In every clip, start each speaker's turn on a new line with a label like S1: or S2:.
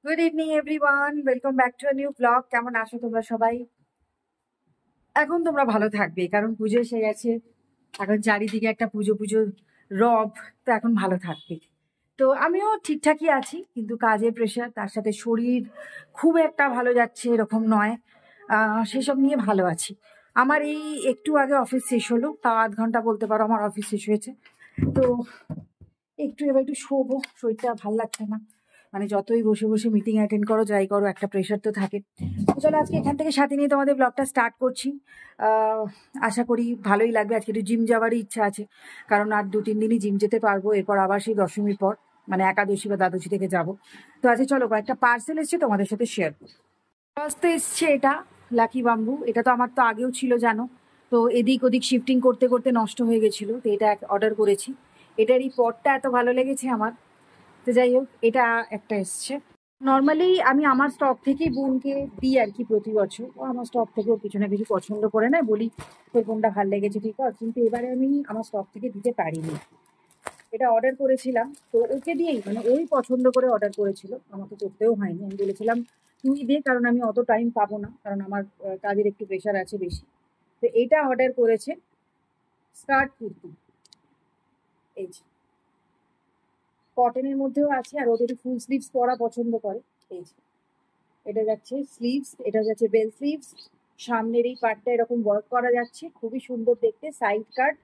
S1: Good evening everyone, welcome back to a new blog. কেমন আছো তোমরা সবাই? এখন তোমরা ভালো থাকবে, কারণ পুজো এসে গেছে। এখন চারিদিকে একটা পুজো পুজো রব, তো এখন ভালো থাকবে। তো আমিও ঠিকঠাকই আছি, কিন্তু কাজের প্রেশার, তার সাথে শরীর খুব একটা ভালো যাচ্ছে এরকম নয়। সেসব নিয়ে ভালো আছি। আমার এই একটু আগে অফিস শেষ হলো, তাও 8 ঘন্টা বলতে পারো আমার অফিস শেষ হয়েছে। তো এবার একটু শোবো, শরীরটা ভালো লাগছে না। মানে যতই বসে বসে মিটিং অ্যাটেন্ড করো, যাই করো, একটা প্রেশার তো থাকে। তো চলো আজকে এখান থেকে সাথে নিয়ে তোমাদের ব্লগটা স্টার্ট করছি। আশা করি ভালোই লাগবে। আজকে একটু জিম যাওয়ারই ইচ্ছা আছে, কারণ আর 2-3 দিনই জিম যেতে পারবো, এরপর আবার সেই দশমীর পর, মানে একাদশী বা দ্বাদশী থেকে যাব। তো আজকে চলো, কয়েকটা পার্সেল এসছে, তোমাদের সাথে শেয়ার করবো। ফার্স্ট এসছে এটা, লাকি বাম্বু। এটা তো আমার তো আগেও ছিল জানো, তো এদিক ওদিক শিফটিং করতে করতে নষ্ট হয়ে গেছিলো, তো এটা অর্ডার করেছি। এটার এই পটটা এত ভালো লেগেছে আমার। তো যাই হোক, এটা একটা এসছে। নর্মালি আমি আমার স্টক থেকেই বোনকে দিই আর কি, প্রতি বছর। ও আমার স্টক থেকেও কিছু না কিছু পছন্দ করে নেয়, বলি তোর কোনটা ভালো লেগেছে ঠিক আছে, কিন্তু এবারে আমি আমার স্টক থেকে দিতে পারিনি। এটা অর্ডার করেছিলাম, তো ওকে দিয়েই, মানে ওই পছন্দ করে অর্ডার করেছিল, আমাকে করতেও হয়নি। আমি বলেছিলাম তুই দে, কারণ আমি অত টাইম পাবো না, কারণ আমার কাজের একটু প্রেশার আছে বেশি। তো এইটা অর্ডার করেছে, স্কার্ট কুর্তি। এই যে কটনের মধ্যেও আছে, আর ওদের ফুল স্লিভস পরা পছন্দ করে। এই যে এটা যাচ্ছে স্লিভস, এটা যাচ্ছে বেল স্লিভস। সামনের এই পার্টটা এরকম ওয়ার্ক করা যাচ্ছে, খুবই সুন্দর দেখতে, সাইড কাট।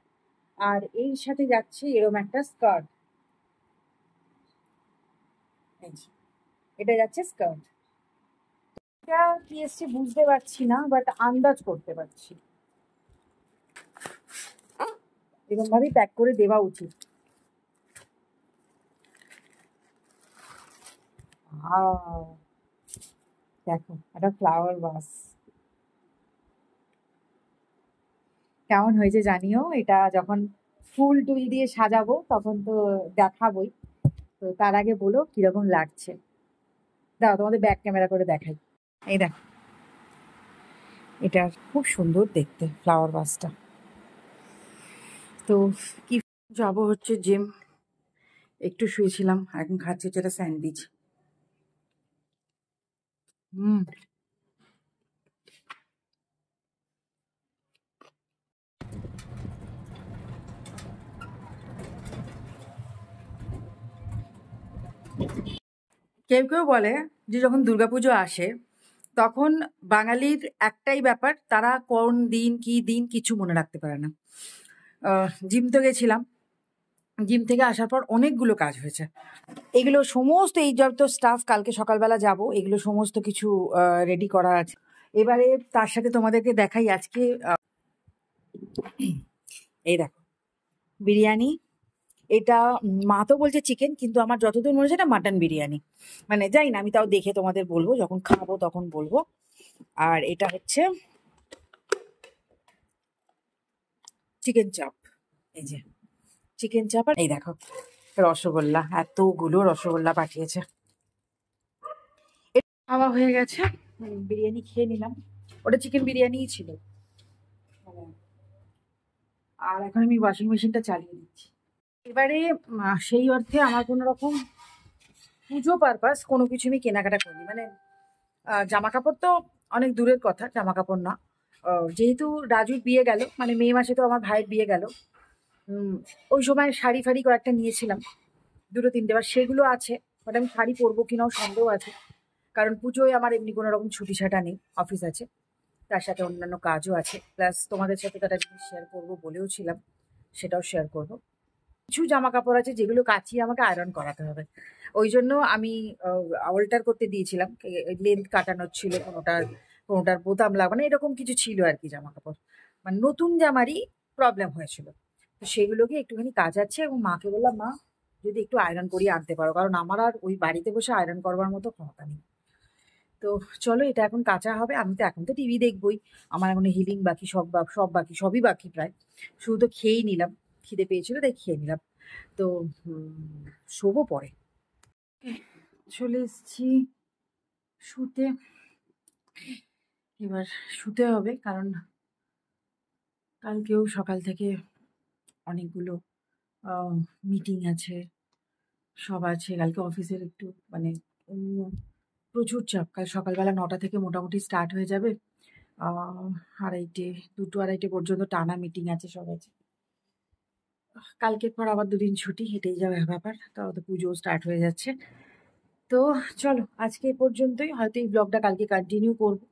S1: আর এর সাথে যাচ্ছে এরকম একটা স্কার্ট। এটা যাচ্ছে স্কার্ট। এটা কি এসছে বুঝতে পারছি না, বাট আন্দাজ করতে পারছি। এরকম ভাবেই প্যাক করে দেওয়া উচিত। দেখো, একটা ফ্লাওয়ার ভাস কেমন হয়েছে জানিও। এটা যখন ফুল টুল দিয়ে সাজাবো তখন তো দেখাবোই। তো তার আগে বলো কিরকম লাগছে। দাও তোমাদের ব্যাক ক্যামেরা করে দেখাই। এই দেখো, এটা খুব সুন্দর দেখতে ফ্লাওয়ার ভাসটা। তো কি, যাবো হচ্ছে জিম। একটু শুয়েছিলাম, এখন খাচ্ছি যেটা স্যান্ডউইচ। হুম। কেউ কেউ বলে যে যখন দুর্গাপুজো আসে, তখন বাঙালির একটাই ব্যাপার, তারা কোন দিন কি দিন কিছু মনে রাখতে পারে না। জিম তো গেছিলাম, জিম থেকে আসার পর অনেকগুলো কাজ হয়েছে। এগুলো সমস্ত, এই যত স্টাফ কালকে সকালবেলা যাব, এগুলো সমস্ত কিছু রেডি করা আছে। এবারে তার সাথে তোমাদেরকে দেখাই আজকে। এই দেখো বিরিয়ানি। এটা মা তো বলছে চিকেন, কিন্তু আমার যতদূর মনে হচ্ছে এটা মাটন বিরিয়ানি। মানে যাই না, আমি তাও দেখে তোমাদের বলবো, যখন খাবো তখন বলবো। আর এটা হচ্ছে চিকেন চাপ। এই যে চিকেন চাপ, আর এই দেখো রসগোল্লা, এতগুলো রসগোল্লা পাঠিয়েছে। খাওয়া হয়ে গেছে, বিরিয়ানি খেয়ে নিলাম। ওটা চিকেন বিরিয়ানিই ছিল। আর এখন আমি ওয়াশিং মেশিনটা চালিয়ে দিচ্ছি। এবারে সেই অর্থে আমার কোনো রকম পুজো পারপাস কোনো কিছু আমি কেনাকাটা করিনি। মানে জামা কাপড় তো অনেক দূরের কথা, জামা কাপড় না। যেহেতু রাজুর বিয়ে গেল, মানে মে মাসে তো আমার ভাইয়ের বিয়ে গেল। ওই সময় শাড়ি ফাড়ি কয়েকটা নিয়েছিলাম, 2-3টে, বার সেগুলো আছে। বাট আমি শাড়ি পরবো কিনাও সন্দেহ আছে, কারণ পুজোয় আমার এমনি কোনো রকম ছুটি ছাটা নেই, অফিস আছে, তার সাথে অন্যান্য কাজও আছে। প্লাস তোমাদের সাথে তার জিনিস শেয়ার করবো বলেও ছিলাম, সেটাও শেয়ার করবো। কিছু জামা কাপড় আছে যেগুলো কাচিয়ে আমাকে আয়রন করাতে হবে, ওই জন্য আমি অল্টার করতে দিয়েছিলাম। লেন্থ কাটানোর ছিল, কোনোটার কোনোটার বোতাম লাগানো, এরকম কিছু ছিল আর কি জামা কাপড়। মানে নতুন জামারই প্রবলেম হয়েছিল, তো সেগুলোকে একটুখানি কাচাচ্ছে। এবং মাকে বললাম, মা যদি একটু আয়রন করিয়ে আনতে পারো, কারণ আমার আর ওই বাড়িতে বসে আয়রন করবার মতো ক্ষমতা নেই। তো চলো, এটা এখন কাঁচা হবে। আমি তো এখন তো টিভি দেখবই, আমার এখন হিলিং বাকি, সব সব বাকি, সবই বাকি প্রায়। শুধু তো খেয়েই নিলাম, খিদে পেয়েছিল তাই খেয়ে নিলাম। তো শোবো পরে। চলে এসছি শুতে। এবার শুতে হবে, কারণ কালকেও সকাল থেকে অনেকগুলো মিটিং আছে, সব আছে। কালকে অফিসের একটু মানে প্রচুর চাপ। কাল সকালবেলা 9টা থেকে মোটামুটি স্টার্ট হয়ে যাবে। 2:30 2টো 2:30 পর্যন্ত টানা মিটিং আছে, সব আছে। কালকের পর আবার 2 দিন ছুটি, হেঁটেই যাবে ব্যাপার। তাও তো পুজো স্টার্ট হয়ে যাচ্ছে। তো চলো আজকে এ পর্যন্তই, হয়তো এই ব্লগটা কালকে কন্টিনিউ করবো।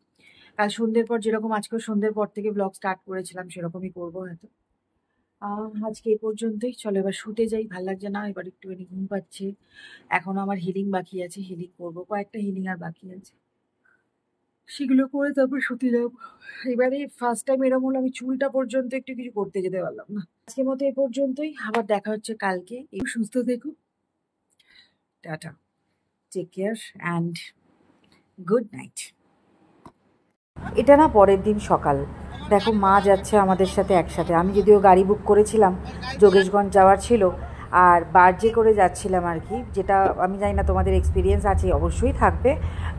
S1: কাল সন্ধ্যের পর যেরকম আজকে সন্ধ্যের পর থেকে ব্লগ স্টার্ট করেছিলাম সেরকমই করবো হয়তো। আজকে এই পর্যন্তই, চলো এবার শুতে যাই, ভাল লাগছে না, এবার একটুখানি ঘুম পাচ্ছে। এখনো আমার হিলিং বাকি আছে, হিলিং করবো, কয়েকটা হিলিং আর বাকি আছে, সেগুলো করে তারপর শুতে যাবো। এবারে ফার্স্ট টাইম এরকম হলো, আমি চুলটা পর্যন্ত একটু কিছু করতে যেতে পারলাম না। আজকের মতো এ পর্যন্তই, আবার দেখা হচ্ছে কালকে। একটু সুস্থ থেকো, tata, take care and good night. এটা না পরের দিন সকাল, দেখো মা যাচ্ছে আমাদের সাথে একসাথে। আমি যদিও গাড়ি বুক করেছিলাম, যোগেশগঞ্জ যাওয়ার ছিল, আর বার্জে করে যাচ্ছিলাম আর কি। যেটা আমি জানি না তোমাদের এক্সপিরিয়েন্স আছে, অবশ্যই থাকবে।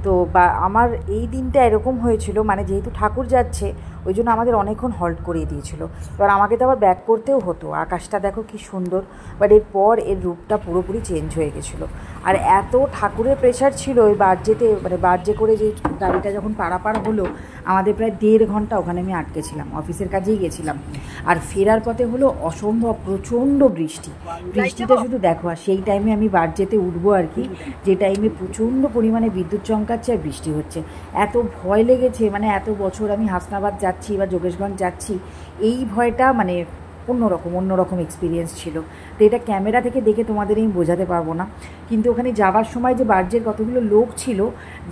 S1: তো বা আমার এই দিনটা এরকম হয়েছিল, মানে যেহেতু ঠাকুর যাচ্ছে ওই জন্য আমাদের অনেকক্ষণ হল্ট করিয়ে দিয়েছিল। এবার আমাকে তো আবার ব্যাক করতেও হতো। আকাশটা দেখো কি সুন্দর, বাট এরপর এর রূপটা পুরোপুরি চেঞ্জ হয়ে গেছিলো। আর এত ঠাকুরের প্রেশার ছিল ওই বার্জেতে, মানে বার্জে করে যে গাড়িটা যখন পারাপার হলো, আমাদের প্রায় 1.5 ঘন্টা ওখানে আমি আটকে ছিলাম, অফিসের কাজেই গেছিলাম। আর ফেরার পথে হলো অসম্ভব প্রচণ্ড বৃষ্টি, বৃষ্টিটা শুধু দেখো। আর সেই টাইমে আমি বার্জেতে উঠবো আর কি, যে টাইমে প্রচণ্ড পরিমাণে বিদ্যুৎ চমকাচ্ছে আর বৃষ্টি হচ্ছে। এত ভয় লেগেছে, মানে এত বছর আমি হাসনাবাদ যাচ্ছি বা যোগেশগঞ্জ যাচ্ছি, এই ভয়টা মানে অন্যরকম এক্সপিরিয়েন্স ছিল। তো এটা ক্যামেরা থেকে দেখে তোমাদের আমি বোঝাতে পারবো না। কিন্তু ওখানে যাওয়ার সময় যে বার্জের কতগুলো লোক ছিল,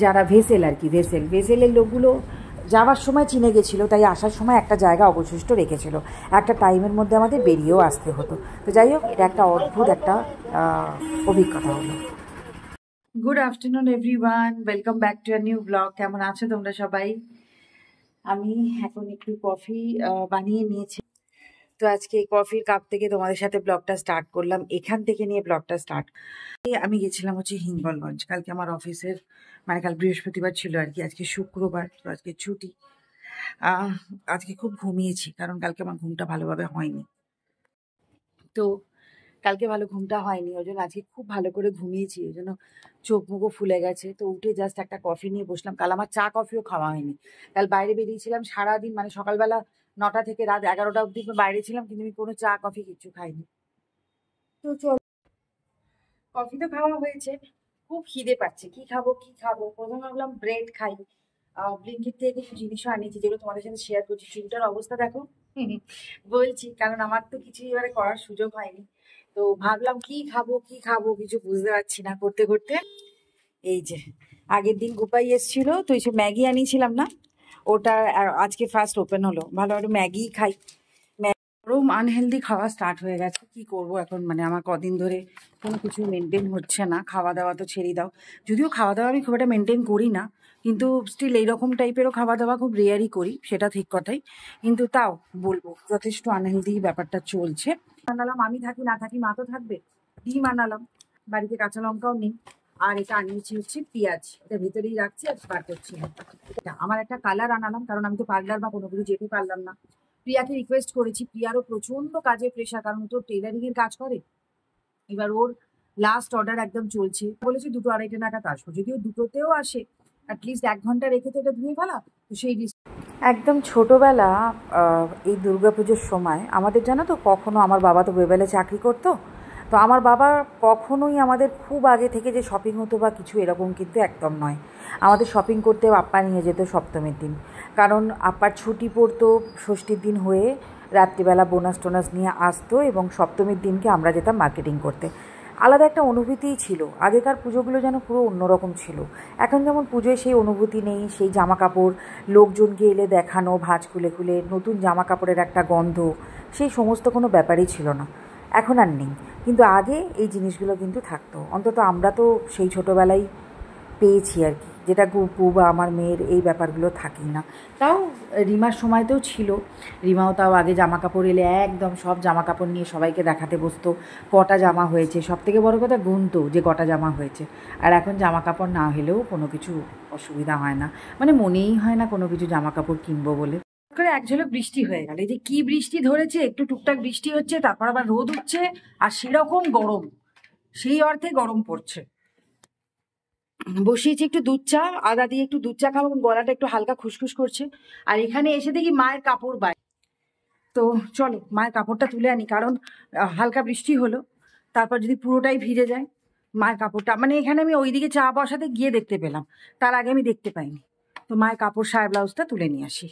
S1: যারা ভেসেল আর কি, ভেসেলের লোকগুলো যাওয়ার সময় চিনে গেছিলো, তাই আসার সময় একটা জায়গা অবশিষ্ট রেখেছিল। একটা টাইমের মধ্যে আমাদের বেরিয়েও আসতে হতো। তো যাই হোক, এটা একটা অদ্ভুত একটা অভিজ্ঞতা হলো। Good afternoon everyone, welcome back to a new blog. কেমন আছো তোমরা সবাই? আমি এখন একটু কফি বানিয়ে নিয়েছি। তো আজকে এই কফির কাপ থেকে তোমাদের সাথে ব্লগটা স্টার্ট করলাম, এখান থেকে নিয়ে ব্লগটা স্টার্ট। আমি গেছিলাম হচ্ছে হিঙ্গলগঞ্জ, কালকে আমার অফিসের, মানে কাল বৃহস্পতিবার ছিল আর কি, আজকে শুক্রবার, তো আজকে ছুটি। আজকে খুব ঘুমিয়েছি, কারণ কালকে আমার ঘুমটা ভালোভাবে হয়নি। তো কালকে ভালো ঘুমটা হয়নি, ওই জন্য আজকে খুব ভালো করে ঘুমিয়েছি, ওই জন্য চোখ মুখও ফুলে গেছে। তো উঠে জাস্ট একটা কফি নিয়ে বসলাম। কাল আমার চা কফিও খাওয়া হয়নি। কাল বাইরে বেরিয়েছিলাম সারাদিন, মানে সকালবেলা 9টা থেকে রাত 11টা অবধি বাইরে ছিলাম, কিন্তু আমি কোনো চা কফি কিছু খাইনি। তো চল, কফি তো খাওয়া হয়েছে, খুব খিদে পাচ্ছে। কি খাবো কি খাবো, প্রথমে ভাবলাম ব্রেড খাই। ব্লিঙ্কিট থেকে কিছু জিনিসও আনিয়েছি, যেগুলো তোমাদের সাথে শেয়ার করছি। চুলটার অবস্থা দেখো, বলছি, কারণ আমার তো কিছুই এবারে করার সুযোগ হয়নি। তো ভাবলাম কি খাবো কি খাবো, কিছু বুঝতে পারছি না। করতে করতে এই যে আগের দিন গোপাই এসেছিল, তো এই যে ম্যাগি আনিয়েছিলাম না, ওটা আজকে ফার্স্ট ওপেন হলো। ভালো একটু ম্যাগি খাই। গরম আনহেলদি খাওয়া স্টার্ট হয়ে গেছে, কি করব এখন। মানে আমার কদিন ধরে কোনো কিছু মেনটেন হচ্ছে না। খাওয়া দাওয়া তো ছেড়েই দাও, যদিও খাওয়া দাওয়া আমি খুব একটা মেনটেন করি না, কিন্তু স্টিল এইরকম টাইপেরও খাওয়া দাওয়া খুব রেয়ারই করি, সেটা ঠিক কথাই। কিন্তু তাও বলবো যথেষ্ট আনহেলদি ব্যাপারটা চলছে। আনালাম, আমি থাকি না থাকি মা তো থাকবে। ডিম আনালাম, বাড়িতে কাঁচা লঙ্কাও নেই। আর এটা আনিয়েছি হচ্ছে পেঁয়াজ, এটা ভেতরেই রাখছি আর বার করছি না। আমার একটা কালার আনালাম, কারণ আমি তো পার্লার বা কোনো কিছু যেতে পারলাম না। প্রিয়াকে রিকোয়েস্ট করেছি, প্রিয়ারও প্রচন্ড কাজের প্রেশার, কারণ ও তো টেলারিং এর কাজ করে। এবার ওর লাস্ট অর্ডার একদম চলছে, বলেছে 2টো 2:30 নাগাদ আসবো। যদিও দুটোতেও আসে, অ্যাটলিস্ট 1 ঘন্টা রেখে তো এটা ধুয়ে ফেলা, তো সেই একদম ছোটবেলা এই দুর্গাপুজোর সময় আমাদের, জানো তো, কখনো আমার বাবা তো ওয়েবেলে চাকরি করতো, তো আমার বাবা কখনোই আমাদের খুব আগে থেকে যে শপিং হতো বা কিছু এরকম কিন্তু একদম নয়। আমাদের শপিং করতে আপ্পা নিয়ে যেত সপ্তমীর দিন, কারণ আপ্পার ছুটি পড়তো ষষ্ঠীর দিন হয়ে, রাত্রিবেলা বোনাস টোনাস নিয়ে আসতো, এবং সপ্তমীর দিনকে আমরা যেতাম মার্কেটিং করতে। আলাদা একটা অনুভূতিই ছিল। আগেকার পুজোগুলো যেন পুরো অন্যরকম ছিল। এখন যেমন পুজোয় সেই অনুভূতি নেই, সেই জামা কাপড় লোকজনকে এলে দেখানো, ভাঁজ খুলে খুলে নতুন জামা কাপড়ের একটা গন্ধ, সেই সমস্ত কোনো ব্যাপারই ছিল না, এখন আর নেই। কিন্তু আগে এই জিনিসগুলো কিন্তু থাকতো, অন্তত আমরা তো সেই ছোটোবেলায় পেয়েছি আর কি, যেটা গুপু বা আমার মেয়ের এই ব্যাপারগুলো থাকেই না। তাও রিমার সময়তেও ছিল, রিমাও তাও আগে জামা কাপড় এলে একদম সব জামা কাপড় নিয়ে সবাইকে দেখাতে বসতো, কটা জামা হয়েছে, সব থেকে বড়ো কথা গুনতো যে কটা জামা হয়েছে। আর এখন জামা কাপড় না হলেও কোনো কিছু অসুবিধা হয় না, মানে মনেই হয় না কোনো কিছু জামা কাপড় কিনবো বলে। করে এক ঝলক বৃষ্টি হয়ে গেল, এই যে কি বৃষ্টি ধরেছে, একটু টুকটাক বৃষ্টি হচ্ছে, তারপর আবার রোদ উঠছে, আর সেরকম গরম, সেই অর্থে গরম পড়ছে। বসিয়েছি একটু দুধ চা, আদা দিয়ে একটু দুধ চা খাবো, গলাটা একটু হালকা খুসখুস করছে। আর এখানে এসে দেখি মায়ের কাপড় বাইরে। তো চলো মায়ের কাপড়টা তুলে আনি, কারণ হালকা বৃষ্টি হলো, তারপর যদি পুরোটাই ভিজে যায় মায়ের কাপড়টা, মানে এখানে আমি ওইদিকে চা বসাতে গিয়ে দেখতে পেলাম, তার আগে আমি দেখতে পাইনি। তো মায়ের কাপড় সায়া ব্লাউজটা তুলে নিয়ে আসি।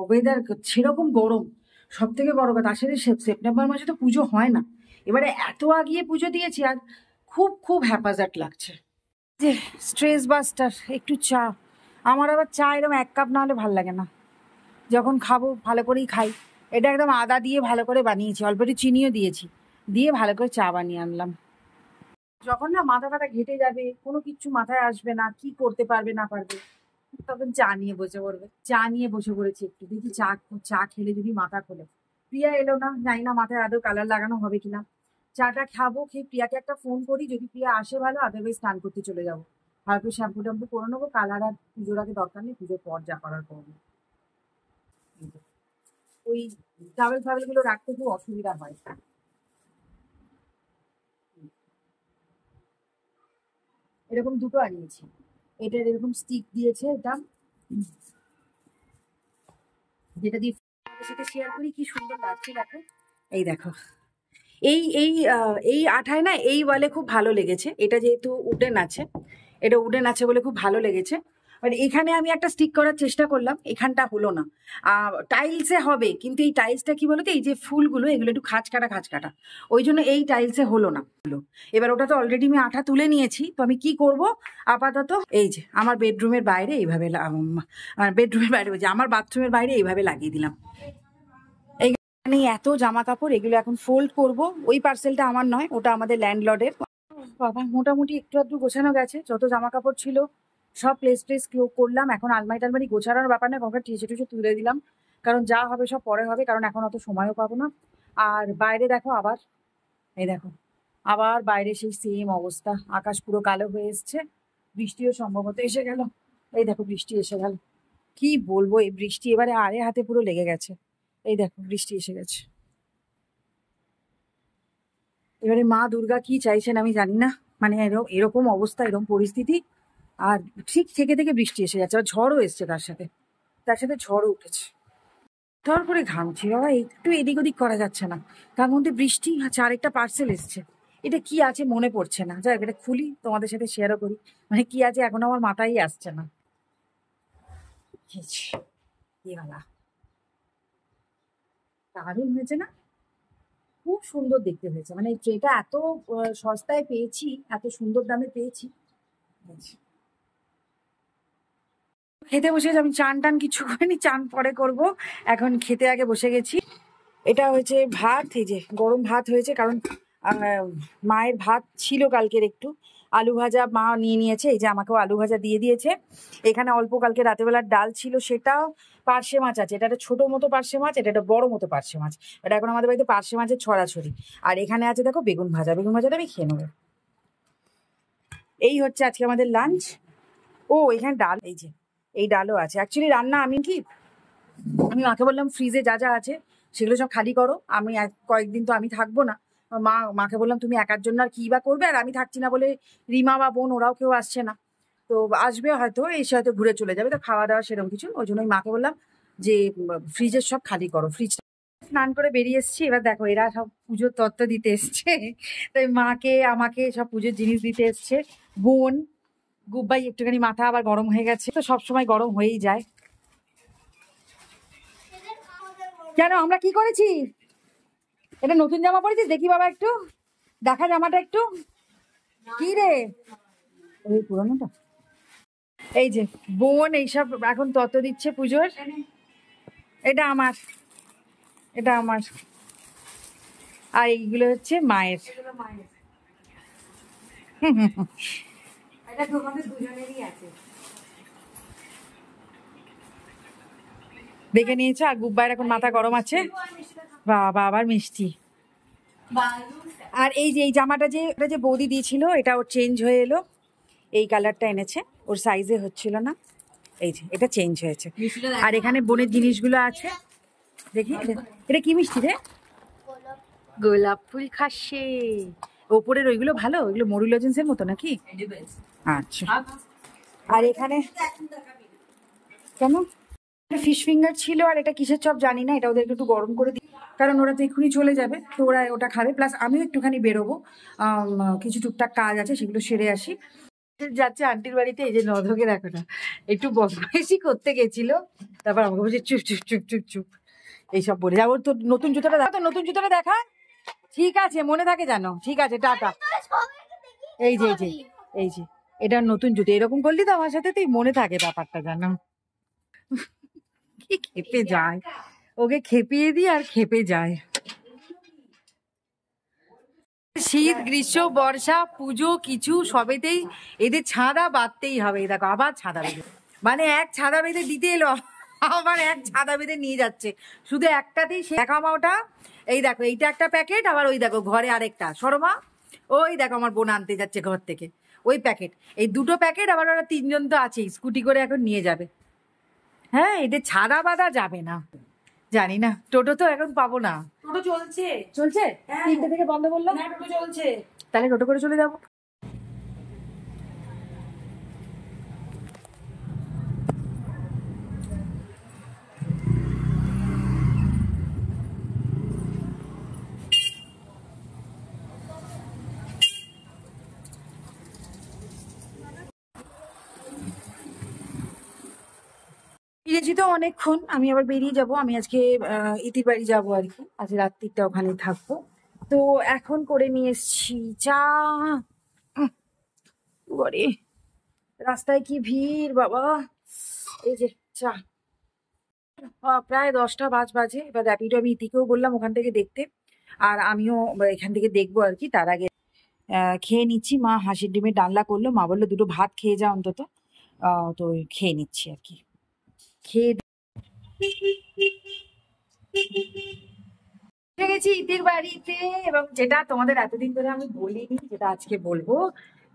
S1: ওয়েদার সেরকম গরম, সব থেকে বড় কথা আসলে সেপ্টেম্বর মাসে তো পুজো হয় না, এবারে এত আগিয়ে পুজো দিয়েছি আর খুব খুব হ্যাপাজার্ট লাগছে। যে স্ট্রেস বাস্টার একটু চা, আমার আবার চা এরকম 1 কাপ না হলে ভাল লাগে না, যখন খাবো ভালো করেই খাই। এটা একদম আদা দিয়ে ভালো করে বানিয়েছি, অল্প একটু চিনিও দিয়েছি, দিয়ে ভালো করে চা বানিয়ে আনলাম। যখন না মাথা ফাথা ঘেটে যাবে, কোনো কিচ্ছু মাথায় আসবে না, কি করতে পারবে না পারবে, তখন চা নিয়ে বসে পড়বে। চা নিয়ে বসে পড়েছি, একটু দেখি চা চা খেলে যদি মাথা খোলে। প্রিয়া এলো না, জানি না মাথায় আদৌ কালার লাগানো হবে কিনা। চাটা খাবো, খেয়ে প্রিয়াকে একটা ফোন করি, যদি প্রিয়া আসে ভালো, আদারওয়াইজ স্নান করতে চলে যাবো। ভালো শ্যাম্পু ট্যাম্পু করে নেবো, কালার আর পুজোর আগে দরকার নেই, পুজোর পর যা করার করবো। ওই টাওয়েল ফাওয়েল গুলো রাখতে খুব অসুবিধা হয়। এরকম দুটো আনিয়েছি, এটার এরকম স্টিক দিয়েছে, এটা যেটা দিয়ে সাথে শেয়ার করি, কি সুন্দর লাগছে দেখো। এই দেখো, এই এই এই আঠায় না এই ওয়ালে খুব ভালো লেগেছে, এটা যেহেতু উডেন আছে, এটা উডেন আছে বলে খুব ভালো লেগেছে। বাট এখানে আমি একটা স্টিক করার চেষ্টা করলাম, এখানটা হলো না। টাইলসে হবে, কিন্তু এই টাইলসটা কি বলতো, এই যে ফুলগুলো এগুলো একটু খাঁচ কাটা, ওই জন্য এই টাইলসে হলো না। এবার ওটা তো অলরেডি আমি আঠা তুলে নিয়েছি, তো আমি কি করব আপাতত, এই যে আমার বেডরুমের বাইরে এইভাবে, বেডরুমের বাইরে বলছি, আমার বাথরুমের বাইরে এইভাবে লাগিয়ে দিলাম। এই এত জামা কাপড়, এগুলো এখন ফোল্ড করব। ওই পার্সেলটা আমার নয়, ওটা আমাদের ল্যান্ডলর্ডের। বাবা মোটামুটি একটু আধটু গোছানো গেছে, যত জামা কাপড় ছিল সব প্লেস করলাম। এখন আলমারি টালমারি গোছানোর ব্যাপার না, কখন টিসে টুসে তুলে দিলাম, কারণ যা হবে সব পরে হবে, কারণ এখন অত সময়ও পাবো না। আর বাইরে দেখো আবার, এই দেখো আবার বাইরে সেই সেম অবস্থা, আকাশ পুরো কালো হয়ে এসছে, বৃষ্টিও সম্ভবত এসে গেল। এই দেখো বৃষ্টি এসে গেল, কি বলবো, এই বৃষ্টি এবারে আড়ে হাতে পুরো লেগে গেছে। এই দেখো বৃষ্টি এসে গেছে। এবারে মা দুর্গা কি চাইছেন আমি জানি না, মানে এরকম অবস্থা, এরকম পরিস্থিতি, আর ঠিক থেকে থেকে বৃষ্টি এসে যাচ্ছে, আর ঝড়ও এসছে, তার সাথে ঝড়ও উঠেছে। ধর করে ঘামছি বাবা, একটু এদিক ওদিক করা যাচ্ছে না, তার মধ্যে বৃষ্টি। আচ্ছা আরেকটা পার্সেল এসছে, এটা কি আছে মনে পড়ছে না, যাই এটা খুলি তোমাদের সাথে শেয়ারও করি, মানে কি আছে এখন আমার মাথায় আসছে না। দারুণ হয়েছে না, খুব সুন্দর দেখতে হয়েছে, মানে এই ট্রেটা এত সস্তায় পেয়েছি, এত সুন্দর দামে পেয়েছি। খেতে বসে আমি চান টান কিছু করিনি, চান পরে করব, এখন খেতে আগে বসে গেছি। এটা হয়েছে ভাত, এই যে গরম ভাত হয়েছে, কারণ মায়ের ভাত ছিল কালকের একটু, আলু ভাজা মা নিয়ে নিয়েছে, এই যে আমাকেও আলু ভাজা দিয়ে দিয়েছে। এখানে অল্প কালকে রাতেবেলার ডাল ছিল, সেটাও, পার্শে মাছ আছে, এটা একটা ছোটো মতো পার্শে মাছ, এটা একটা বড় মতো পার্শে মাছ, এটা এখন আমাদের বাড়িতে পার্শে মাছের ছড়াছড়ি। আর এখানে আছে দেখো বেগুন ভাজাটা আমি খেয়ে নেবো। এই হচ্ছে আজকে আমাদের লাঞ্চ। ও এখানে ডাল, এই যে এই ডালও আছে। অ্যাকচুয়ালি রান্না আমি মাকে বললাম ফ্রিজে যা যা আছে সেগুলো সব খালি করো, আমি কয়েকদিন তো আমি থাকবো না। মাকে বললাম তুমি একার জন্য আর কি বা করবে, আর আমি থাকছি না বলে রিমা বা বোন ওরাও কেউ আসছে না, তো আসবে হয়তো, এসে হয়তো ঘুরে চলে যাবে, তো খাওয়া দাওয়া সেরকম কিছু, ওই জন্য মাকে বললাম যে ফ্রিজের সব খালি করো, ফ্রিজ। স্নান করে বেরিয়ে এসছি, এবার দেখো এরা সব পুজোর তত্ত্ব দিতে এসছে, তাই মাকে আমাকে সব পুজোর জিনিস দিতে এসছে। বোন গুব্বাই একটুখানি মাথা আবার গরম হয়ে গেছে, তো সবসময় গরম হয়েই যায়। কেন আমরা কি করেছি, এটা নতুন জামা পরেছিস, দেখি বাবা একটু দেখা জামাটা একটু, কি রে ওই পুরোনোটা। এই যে বোন এইসব এখন তত্ত্ব দিচ্ছে পুজোর, এটা আমার, এটা আমার, আর এইগুলো হচ্ছে মায়ের। দেখে নিয়েছো, আর গুব্বাইয়ের এখন মাথা গরম আছে, বাবা আবার মিষ্টি। আর এই যে এই জামাটা যে বৌদি দিয়েছিল, এটা ওর চেঞ্জ হয়ে এলো, এই কালারটা এনেছে, ওর সাইজে হচ্ছিল না, এই যে এটা চেঞ্জ হয়েছে। আর এখানে বোনের জিনিসগুলো আছে, দেখি এটা কি মিষ্টি রে, গোলাপ ফুল খাসে, ওপরের ওইগুলো ভালো, ওইগুলো মরুলজেন্সের মতো নাকি, আচ্ছা, আর এখানে কেন ফিশ ফিঙ্গার ছিল, আর এটা কিসের চপ জানি না, এটা ওদেরকে একটু গরম করে দিই, কারণ ওরা তো এক্ষুনি চলে যাবে, তো ওরা ওটা খাবে, প্লাস আমিও একটুখানি বেরোবো, কিছু টুকটাক কাজ আছে সেগুলো সেরে আসি। যাচ্ছে আন্টির বাড়িতে, এই যে নধকে দেখো না, একটু বদমাইশি করতে গেছিল, তারপর আমাকে বলছে চুপ চুপ চুপ চুপ চুপ এইসব বলে যাবো। তো নতুন জুতোটা দেখা, তো নতুন জুতোটা দেখা, ঠিক আছে মনে থাকে জানো, ঠিক আছে টাটা। এই যে এই যে এই যে এটা নতুন জুতো, এরকম করলি তো আমার সাথে, তুই মনে থাকে ব্যাপারটা জানো। কি খেপে যায়, ওকে খেপিয়ে দিই আর খেপে যায়। শীত গ্রীষ্ম বর্ষা পুজো কিছু সবেতেই এদের ছাদা বাঁধতেই হবে। এই দেখো আবার ছাদা বেঁধে, মানে এক ছাদা বেঁধে দিতে এলো, আবার এক ছাদা বেঁধে নিয়ে যাচ্ছে, শুধু একটাতেই দেখামা ওটা। এই দেখো এইটা একটা প্যাকেট, আবার ওই দেখো ঘরে আরেকটা শর্মা, ওই দেখো আমার বোন আনতে যাচ্ছে ঘর থেকে ওই প্যাকেট, এই দুটো প্যাকেট, আবার ওরা তিনজন তো আছেই, স্কুটি করে এখন নিয়ে যাবে। হ্যাঁ এদের ছাদা বাঁধা যাবে না, জানি না, টোটো তো এখন পাবো না।
S2: টোটো চলছে
S1: চলছে, 3টে থেকে বন্ধ করলো,
S2: না টোটো চলছে।
S1: তাহলে টোটো করে চলে যাবো। ফিরেছি তো অনেকক্ষণ, আমি আবার বেরিয়ে যাব, আমি আজকে ইতির বাড়ি যাবো আর কি, আজ রাত্রিটা ওখানে থাকবো। তো এখন করে নিয়ে এসছি চা। বাড়ি রাস্তায় কি ভিড় বাবা, এই যে চা। প্রায় 10টা বাজে, এবার র্যাপিডো আমি ইতিকেও বললাম ওখান থেকে দেখতে, আর আমিও এখান থেকে দেখবো আর কি। তার আগে খেয়ে নিচ্ছি, মা হাঁসের ডিমের ডালনা করলো, মা বললো দুটো ভাত খেয়ে যা অন্তত, তো খেয়ে নিচ্ছি আর কি। খেয়ে গেছি ইতির বাড়িতে, এবং যেটা তোমাদের এতদিন ধরে আমি বলিনি, যেটা আজকে বলবো,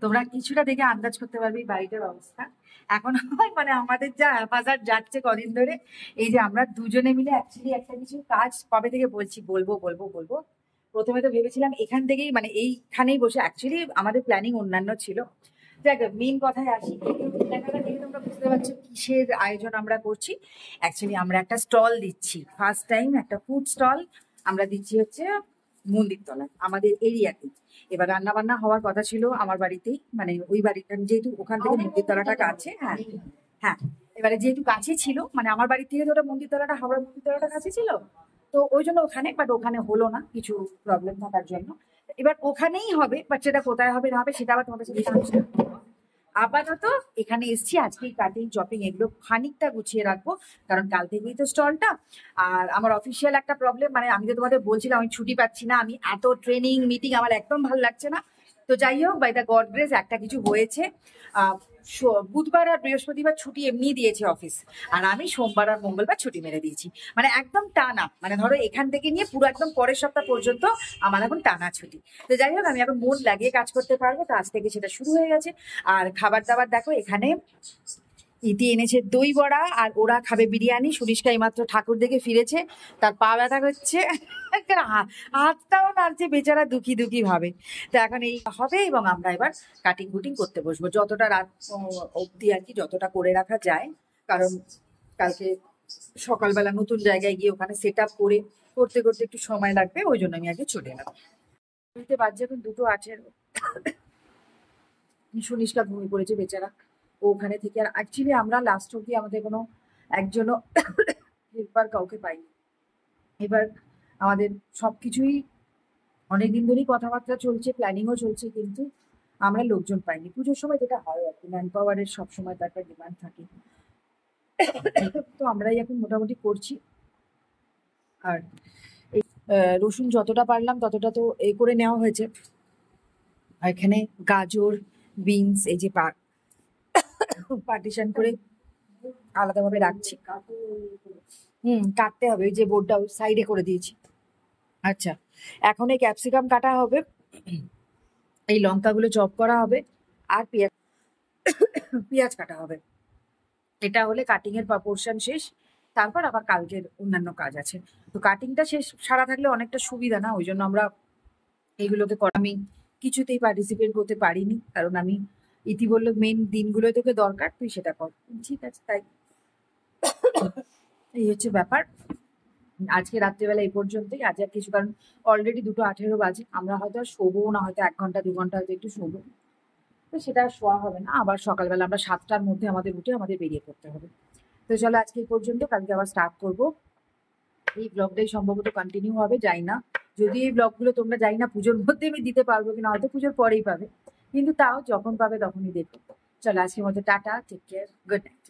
S1: তোমরা কিছুটা দেখে আন্দাজ করতে পারবে বাড়িটার অবস্থা এখন। মানে আমাদের যা বাজার যাচ্ছে কদিন ধরে, এই যে আমরা দুজনে মিলে অ্যাকচুয়ালি একটা কিছু কাজ কবে থেকে বলছি বলবো বলবো বলবো। প্রথমে তো ভেবেছিলাম এখান থেকেই, মানে এইখানেই বসে, অ্যাকচুয়ালি আমাদের প্ল্যানিং অন্যান্য ছিল। দেখ মেইন কথায় আসি, লেখাটা দেখে তোমরা বুঝতে পারছো কিসের আয়োজন আমরা করছি। অ্যাকচুয়ালি আমরা একটা স্টল দিচ্ছি, ফার্স্ট টাইম একটা ফুড স্টল আমরা দিচ্ছি হচ্ছে মন্দিরতলায় আমাদের এরিয়াতে। এবার রান্না বান্না হওয়ার কথা ছিল আমার বাড়িতেই, মানে ওই বাড়িটা যেহেতু ওখান থেকে মন্দিরতলাটা কাছে, হ্যাঁ হ্যাঁ, এবারে যেহেতু কাছে ছিল, মানে আমার বাড়ি থেকে তো ওটা মন্দিরতলাটা, হাওড়া মন্দিরতলাটা কাছে ছিল, তো ওই জন্য ওখানে, বাট ওখানে হলো না কিছু প্রবলেম থাকার জন্য। এবার ওখানেই হবে, বাট সেটা কোথায় হবে না হবে সেটা আবার তোমাদের সাথে আলোচনা করবো। আপাতত এখানে এসছি, আজকে কাটিং চপিং এগুলো খানিকটা গুছিয়ে রাখবো, কারণ কাল থেকেই তো স্টলটা। আর আমার অফিসিয়াল একটা প্রবলেম, মানে আমি তো তোমাদের বলছিলাম আমি ছুটি পাচ্ছি না, আমি এত ট্রেনিং মিটিং আমার একদম ভালো লাগছে না। তো যাই হোক, বাই দ্য গড গ্রেস একটা কিছু হয়েছে। বুধবার আর বৃহস্পতিবার ছুটি এমনি দিয়েছে অফিস, আর আমি সোমবার আর মঙ্গলবার ছুটি মেরে দিয়েছি, মানে একদম টানা, মানে ধরো এখান থেকে নিয়ে পুরো একদম পরের সপ্তাহ পর্যন্ত আমার এখন টানা ছুটি। তো যাই হোক আমি এখন মন লাগিয়ে কাজ করতে পারবো, তো আজ থেকে সেটা শুরু হয়ে গেছে। আর খাবার দাবার দেখো, এখানে ইতি এনেছে দই বড়া, আর ওরা খাবে বিরিয়ানি। সুরিষ্কা এইমাত্র ঠাকুর দেখে ফিরেছে, তার পা ব্যথা করছে, হাতটাও নাড়ছে বেচারা, দুঃখী দুঃখী ভাবে। তো এখন এই হবে, এবং আমরা এবার কাটিং কুটিং করতে বসবো, যতটা রাত অবধি আর কি, যতটা করে রাখা যায়, কারণ কালকে সকালবেলা নতুন জায়গায় গিয়ে ওখানে সেট আপ করে করতে করতে একটু সময় লাগবে, ওই জন্য আমি আগে চলে এলাম। বাজছে এখন 2:18। সুনিষ্কা ঘুমিয়ে পড়েছে বেচারা, ওখানে থেকে। আর অ্যাকচুয়ালি আমরা লাস্ট অব্দি আমাদের কোনো একজনও হেল্পার কাউকে পাইনি। এবার আমাদের সবকিছুই অনেকদিন ধরেই কথাবার্তা চলছে, প্ল্যানিংও চলছে, কিন্তু আমরা লোকজন পাইনি। পুজোর সময় যেটা হয় আর কি, ম্যান পাওয়ারের সবসময় তার একটা ডিমান্ড থাকে, তো আমরাই এখন মোটামুটি করছি। আর এই রসুন যতটা পারলাম ততটা তো করে নেওয়া হয়েছে। আর এখানে গাজর, বিনস, এই যে পার্টিশন করে আলাদাভাবে রাখছি। কাটতে হবে, ওই যে বোর্ডটা সাইডে করে দিয়েছি। আচ্ছা, এখন এই ক্যাপসিকাম কাটা হবে, এই লঙ্কাগুলো চপ করা হবে, আর পেঁয়াজ কাটা হবে। এটা হলে কাটিং এর পোর্শন শেষ, তারপর আবার কালকের অন্যান্য কাজ আছে। তো কাটিংটা শেষ সারা থাকলে অনেকটা সুবিধা না, ওই জন্য আমরা এইগুলোকে আমি কিছুতেই পার্টিসিপেট করতে পারিনি, কারণ আমি ইতি বললো মেন দিনগুলোই তোকে দরকার, তুই সেটা কর। ঠিক আছে, তাই এই হচ্ছে ব্যাপার। আজকে রাত্রিবেলা এই পর্যন্তই, আজ আর কিছু, কারণ অলরেডি 2:18 বাজে, আমরা হয়তো আর শোবো না, হয়তো 1 ঘন্টা 2 ঘন্টা হয়তো একটু শোবো, তো সেটা আর শোয়া হবে না। আবার সকালবেলা আমরা 7টার মধ্যে আমাদের উঠে আমাদের বেরিয়ে পড়তে হবে। তো চলো আজকে এই পর্যন্ত, কালকে আবার স্টার্ট করবো। এই ব্লগটাই সম্ভবত কন্টিনিউ হবে, যাই না, যদি এই ব্লগগুলো তোমরা যাই না পুজোর মধ্যে আমি দিতে পারবো কিনা, হয়তো পুজোর পরেই পাবে, কিন্তু তাও যখন পাবে তখনই দেখো। চলো আজকের মধ্যে tata, take care, good night.